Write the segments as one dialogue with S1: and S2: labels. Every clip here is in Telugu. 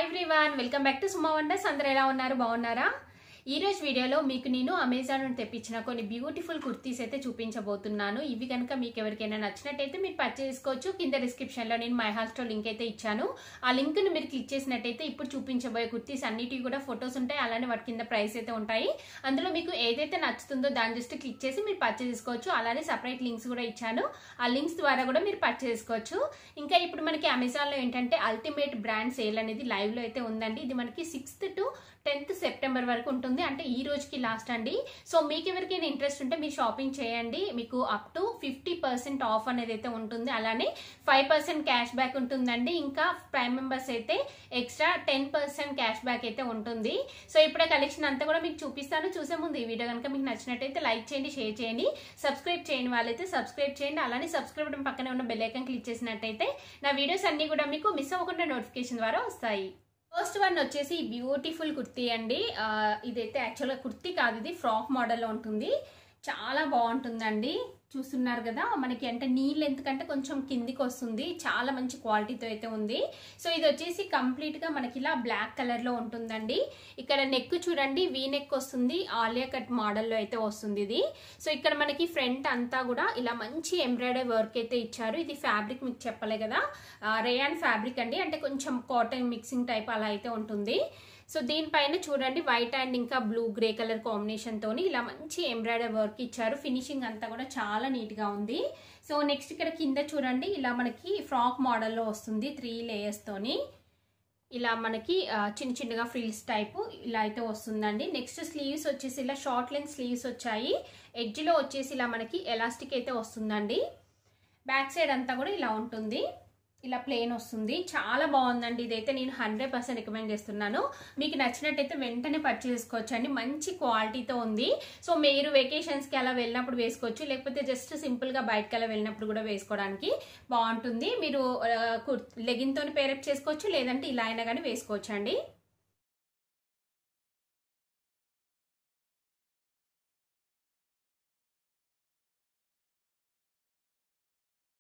S1: Everyone welcome back to Suma wonders. అందరూ ఎలా ఉన్నారు? బాగున్నారా? ఈ రోజు వీడియోలో మీకు నేను అమెజాన్ నుండి తెప్పించిన కొన్ని బ్యూటిఫుల్ కుర్తీస్ అయితే చూపించబోతున్నాను. ఇవి కనుక మీకు ఎవరికైనా నచ్చినట్టయితే మీరు పర్చేస్ చేసుకోవచ్చు. కింద డిస్క్రిప్షన్ లో నేను మై హాల్ స్టోర్ లింక్ అయితే ఇచ్చాను. ఆ లింక్ ను మీరు క్లిక్ చేసినట్టయితే ఇప్పుడు చూపించబోయే కుర్తీస్ అన్నిటివి కూడా ఫొటోస్ ఉంటాయి, అలానే వాటి కింద ప్రైస్ అయితే ఉంటాయి. అందులో మీకు ఏదైతే నచ్చుతుందో దాన్ని జస్ట్ క్లిక్ చేసి మీరు పర్చేస్ చేసుకోవచ్చు. అలానే సపరేట్ లింక్స్ కూడా ఇచ్చాను, ఆ లింక్స్ ద్వారా కూడా మీరు పర్చేస్ చేసుకోవచ్చు. ఇంకా ఇప్పుడు మనకి అమెజాన్ లో ఏంటంటే అల్టిమేట్ బ్రాండ్ సేల్ అనేది లైవ్ లో అయితే ఉందండి. ఇది మనకి 6th to 10th సెప్టెంబర్ వరకు ఉంటుంది, అంటే ఈ రోజుకి లాస్ట్ అండి. సో మీకు ఎవరికైనా ఇంట్రెస్ట్ ఉంటే మీరు షాపింగ్ చేయండి. మీకు అప్ టు 50% ఆఫ్ అనేది అయితే ఉంటుంది, అలానే 5% క్యాష్ బ్యాక్ ఉంటుందండి. ఇంకా ప్రైమ్ మెంబర్స్ అయితే ఎక్స్ట్రా 10% క్యాష్ బ్యాక్ అయితే ఉంటుంది. సో ఇప్పుడే కలెక్షన్ అంతా కూడా మీకు చూపిస్తాను. చూసే ముందు ఈ వీడియో కనుక మీకు నచ్చినట్టయితే లైక్ చేయండి, షేర్ చేయండి, సబ్స్క్రైబ్ చేయని వాళ్ళైతే సబ్స్క్రైబ్ చేయండి. అలానే సబ్స్క్రైబ్ బటన్ పక్కనే ఉన్న బెల్ ఐకాన్ క్లిక్ చేసినట్టయితే నా వీడియోస్ అన్ని కూడా మీకు మిస్ అవ్వకుండా నోటిఫికేషన్ ద్వారా వస్తాయి. ఫస్ట్ వన్ వచ్చేసి బ్యూటిఫుల్ కుర్తీ అండి. ఇదైతే యాక్చువల్గా కుర్తీ కాదు, ఇది ఫ్రాక్ మోడల్లో ఉంటుంది. చాలా బాగుంటుందండి. చూస్తున్నారు కదా, మనకి అంటే నీ లెంత్ కంటే కొంచెం కిందికి వస్తుంది. చాలా మంచి క్వాలిటీతో అయితే ఉంది. సో ఇది వచ్చేసి కంప్లీట్ గా మనకి ఇలా బ్లాక్ కలర్ లో ఉంటుందండి. ఇక్కడ నెక్ చూడండి, వీ నెక్ వస్తుంది, ఆలియా కట్ మోడల్లో అయితే వస్తుంది ఇది. సో ఇక్కడ మనకి ఫ్రంట్ అంతా కూడా ఇలా మంచి ఎంబ్రాయిడరీ వర్క్ అయితే ఇచ్చారు. ఇది ఫ్యాబ్రిక్ మీకు చెప్పలే కదా, రేయాన్ ఫ్యాబ్రిక్ అండి, అంటే కొంచెం కాటన్ మిక్సింగ్ టైప్ అలా అయితే ఉంటుంది. సో దీనిపైన చూడండి వైట్ అండ్ ఇంకా బ్లూ గ్రే కలర్ కాంబినేషన్ తోని ఇలా మంచి ఎంబ్రాయిడరీ వర్క్ ఇచ్చారు. ఫినిషింగ్ అంతా కూడా చాలా నీట్ గా ఉంది. సో నెక్స్ట్ ఇక్కడ కింద చూడండి, ఇలా మనకి ఫ్రాక్ మోడల్లో వస్తుంది 3 లేయర్స్ తోని. ఇలా మనకి చిన్న చిన్నగా ఫ్రిల్స్ టైప్ ఇలా అయితే వస్తుందండి. నెక్స్ట్ స్లీవ్స్ వచ్చేసి ఇలా షార్ట్ లెంత్ స్లీవ్స్ వచ్చాయి. ఎడ్జ్ లో వచ్చేసి ఇలా మనకి ఎలాస్టిక్ అయితే వస్తుందండి. బ్యాక్ సైడ్ అంతా కూడా ఇలా ఉంటుంది, ఇలా ప్లేన్ వస్తుంది. చాలా బాగుందండి. ఇదైతే నేను 100% రికమెండ్ చేస్తున్నాను. మీకు నచ్చినట్టయితే వెంటనే పర్చేస్ చేసుకోవచ్చు అండి. మంచి క్వాలిటీతో ఉంది. సో మీరు వెకేషన్స్కి అలా వెళ్ళినప్పుడు వేసుకోవచ్చు, లేకపోతే జస్ట్ సింపుల్గా బయటకి అలా వెళ్ళినప్పుడు కూడా వేసుకోవడానికి బాగుంటుంది. మీరు లెగిన్తో పేరప్ చేసుకోవచ్చు, లేదంటే ఇలా అయినా కానీ వేసుకోవచ్చు అండి.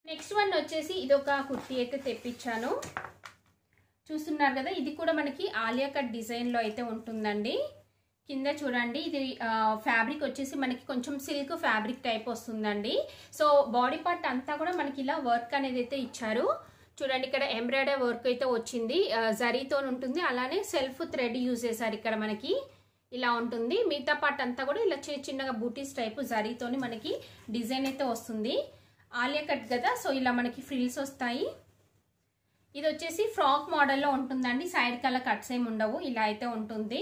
S1: నెక్స్ట్ వన్ వచ్చేసి ఇది ఒక కుర్తీ అయితే తెప్పించాను. చూస్తున్నారు కదా, ఇది కూడా మనకి ఆలియా కట్ డిజైన్ లో అయితే ఉంటుందండి. కింద చూడండి, ఇది ఫ్యాబ్రిక్ వచ్చేసి మనకి కొంచెం సిల్క్ ఫ్యాబ్రిక్ టైప్ వస్తుందండి. సో బాడీ పార్ట్ అంతా కూడా మనకి ఇలా వర్క్ అనేది అయితే ఇచ్చారు. చూడండి, ఇక్కడ ఎంబ్రాయిడరీ వర్క్ అయితే వచ్చింది, జరీతో ఉంటుంది. అలానే సెల్ఫ్ థ్రెడ్ యూజ్ చేశారు. ఇక్కడ మనకి ఇలా ఉంటుంది. మిగతా పార్ట్ అంతా కూడా ఇలా చిన్నగా బూటీస్ టైప్ జరీతోని మనకి డిజైన్ అయితే వస్తుంది. ఆలియా కట్ కదా, సో ఇలా మనకి ఫ్రిల్స్ వస్తాయి. ఇది వచ్చేసి ఫ్రాక్ మోడల్లో ఉంటుందండి. సైడ్ కల్లా కట్స్ ఏమి ఉండవు, ఇలా అయితే ఉంటుంది.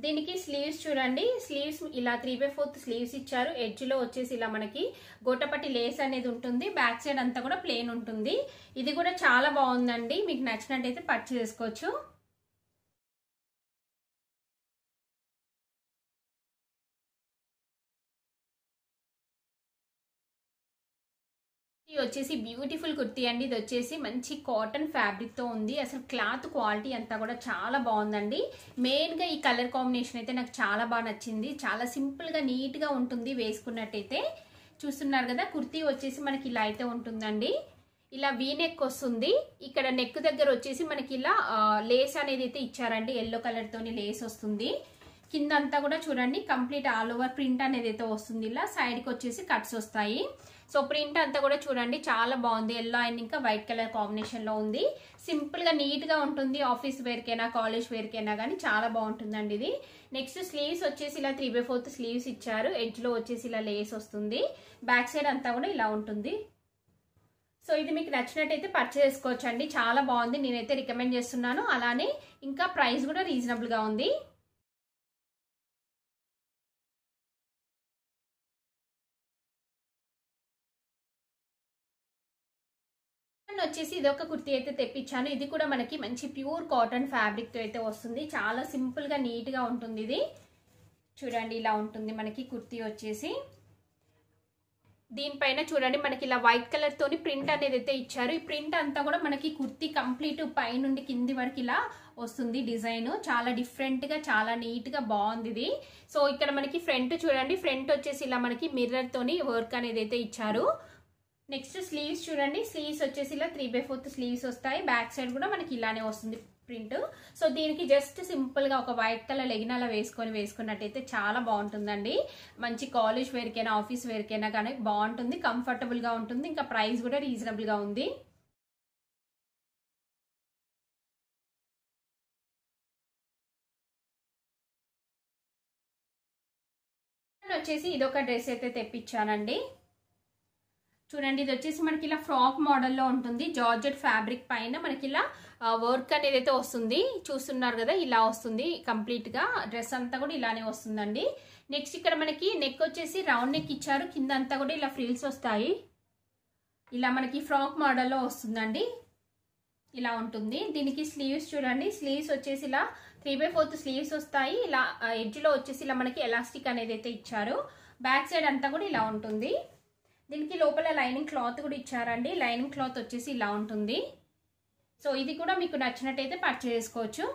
S1: దీనికి స్లీవ్స్ చూడండి, స్లీవ్స్ ఇలా 3/4 స్లీవ్స్ ఇచ్చారు. ఎడ్జ్ లో వచ్చేసి ఇలా మనకి గోటపట్టి లేస్ అనేది ఉంటుంది. బ్యాక్ సైడ్ అంతా కూడా ప్లేన్ ఉంటుంది. ఇది కూడా చాలా బాగుందండి. మీకు నచ్చినట్టయితే పర్చేస్ చేసుకోవచ్చు. ఇది వచ్చేసి బ్యూటిఫుల్ కుర్తీ అండి. ఇది వచ్చేసి మంచి కాటన్ ఫ్యాబ్రిక్ తో ఉంది. అసలు క్లాత్ క్వాలిటీ అంతా కూడా చాలా బాగుందండి. మెయిన్ గా ఈ కలర్ కాంబినేషన్ అయితే నాకు చాలా బాగా నచ్చింది. చాలా సింపుల్ గా నీట్ గా ఉంటుంది వేసుకున్నట్టయితే. చూస్తున్నారు కదా, కుర్తీ వచ్చేసి మనకి ఇలా అయితే ఉంటుందండి. ఇలా వీ నెక్ వస్తుంది. ఇక్కడ నెక్ దగ్గర వచ్చేసి మనకి ఇలా లేస్ అనేది అయితే ఇచ్చారండి. ఎల్లో కలర్ తోని లేస్ వస్తుంది. కింద అంతా కూడా చూడండి, కంప్లీట్ ఆల్ ఓవర్ ప్రింట్ అనేది అయితే వస్తుంది. ఇలా సైడ్ కి వచ్చేసి కట్స్ వస్తాయి. సో ప్రింట్ అంతా కూడా చూడండి చాలా బాగుంది. ఎల్లో అండ్ ఇంకా వైట్ కలర్ కాంబినేషన్ లో ఉంది. సింపుల్ గా నీట్ గా ఉంటుంది. ఆఫీస్ వేర్ కైనా కాలేజ్ వేర్ కైనా కానీ చాలా బాగుంటుందండి ఇది. నెక్స్ట్ స్లీవ్స్ వచ్చేసి ఇలా 3/4 స్లీవ్స్ ఇచ్చారు. ఎడ్జ్ లో వచ్చేసి ఇలా లేస్ వస్తుంది. బ్యాక్ సైడ్ అంతా కూడా ఇలా ఉంటుంది. సో ఇది మీకు నచ్చినట్టయితే పర్చేస్ చేసుకోవచ్చు అండి. చాలా బాగుంది, నేనైతే రికమెండ్ చేస్తున్నాను. అలానే ఇంకా ప్రైస్ కూడా రీజనబుల్ గా ఉంది. వచ్చేసి ఇది ఒక కుర్తీ అయితే తెప్పించాను. ఇది కూడా మనకి మంచి ప్యూర్ కాటన్ ఫ్యాబ్రిక్ తో అయితే వస్తుంది. చాలా సింపుల్ గా నీట్ గా ఉంటుంది. ఇది చూడండి, ఇలా ఉంటుంది మనకి కుర్తీ వచ్చేసి. దీనిపైన చూడండి మనకి ఇలా వైట్ కలర్ తోని ప్రింట్ అనేది అయితే ఇచ్చారు. ఈ ప్రింట్ అంతా కూడా మనకి కుర్తీ కంప్లీట్ పై నుండి కింది వరకు ఇలా వస్తుంది డిజైన్. చాలా డిఫరెంట్ గా చాలా నీట్ గా బాగుంది ఇది. సో ఇక్కడ మనకి ఫ్రంట్ చూడండి, ఫ్రంట్ వచ్చేసి ఇలా మనకి మిర్రర్ తోని వర్క్ అనేది అయితే ఇచ్చారు. నెక్స్ట్ స్లీవ్స్ చూడండి, స్లీవ్స్ వచ్చేసి ఇలా 3/4 స్లీవ్స్ వస్తాయి. బ్యాక్ సైడ్ కూడా మనకి ఇలానే వస్తుంది. ప్రింట్. సో దీనికి జస్ట్ సింపుల్ గా ఒక వైట్ కలర్ లెగిన్ అలా వేసుకున్నట్టయితే చాలా బాగుంటుందండి. మంచి కాలేజ్ వేర్కైనా ఆఫీస్ వేర్కైనా కానీ బాగుంటుంది, కంఫర్టబుల్ గా ఉంటుంది, ఇంకా ప్రైస్ కూడా రీజనబుల్ గా ఉంది. వచ్చేసి ఇదొక డ్రెస్ అయితే తెప్పించానండి. చూడండి, ఇది వచ్చేసి మనకి ఇలా ఫ్రాక్ మోడల్లో ఉంటుంది. జార్జెట్ ఫ్యాబ్రిక్ పైన మనకి ఇలా వర్క్ అనేది అయితే వస్తుంది. చూస్తున్నారు కదా, ఇలా వస్తుంది కంప్లీట్ గా. డ్రెస్ అంతా కూడా ఇలానే వస్తుందండి. నెక్స్ట్ ఇక్కడ మనకి నెక్ వచ్చేసి రౌండ్ నెక్ ఇచ్చారు. కింద అంతా కూడా ఇలా ఫ్రిల్స్ వస్తాయి. ఇలా మనకి ఫ్రాక్ మోడల్లో వస్తుందండి. ఇలా ఉంటుంది. దీనికి స్లీవ్స్ చూడండి, స్లీవ్స్ వచ్చేసి ఇలా 3/4 స్లీవ్స్ వస్తాయి. ఇలా ఎడ్జ్ లో వచ్చేసి ఇలా మనకి ఎలాస్టిక్ అనేది అయితే ఇచ్చారు. బ్యాక్ సైడ్ అంతా కూడా ఇలా ఉంటుంది. దీనికి లోపల లైనింగ్ క్లాత్ కూడా ఇచ్చారండి. లైనింగ్ క్లాత్ వచ్చేసి ఇలా ఉంటుంది. సో ఇది కూడా మీకు నచ్చినట్టయితే పర్చేస్ చేసుకోవచ్చు.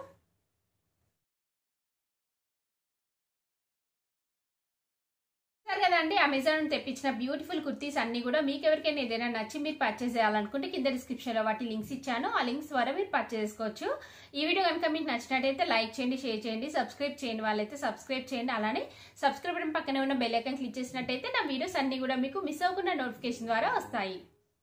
S1: కదండి, అమెజాన్ తెప్పించిన బ్యూటిఫుల్ కుర్తీస్ అన్ని కూడా మీకు ఎవరికైనా ఏదైనా నచ్చి మీరు పర్చేస్ చేయాలనుకుంటే కింద డిస్క్రిప్షన్ లో వాటి లింక్స్ ఇచ్చాను. ఆ లింక్స్ ద్వారా మీరు పర్చేస్ చేసుకోవచ్చు. ఈ వీడియో కనుక మీకు నచ్చినట్టయితే లైక్ చేయండి, షేర్ చేయండి, సబ్స్క్రైబ్ చేయండి వాళ్ళైతే సబ్స్క్రైబ్ చేయండి. అలానే సబ్స్క్రైబ్ బటన్ పక్కనే ఉన్న బెల్ ఐకాన్ క్లిక్ చేసినట్టయితే నా వీడియోస్ అన్ని కూడా మీకు మిస్ అవ్వకుండా నోటిఫికేషన్ ద్వారా వస్తాయి.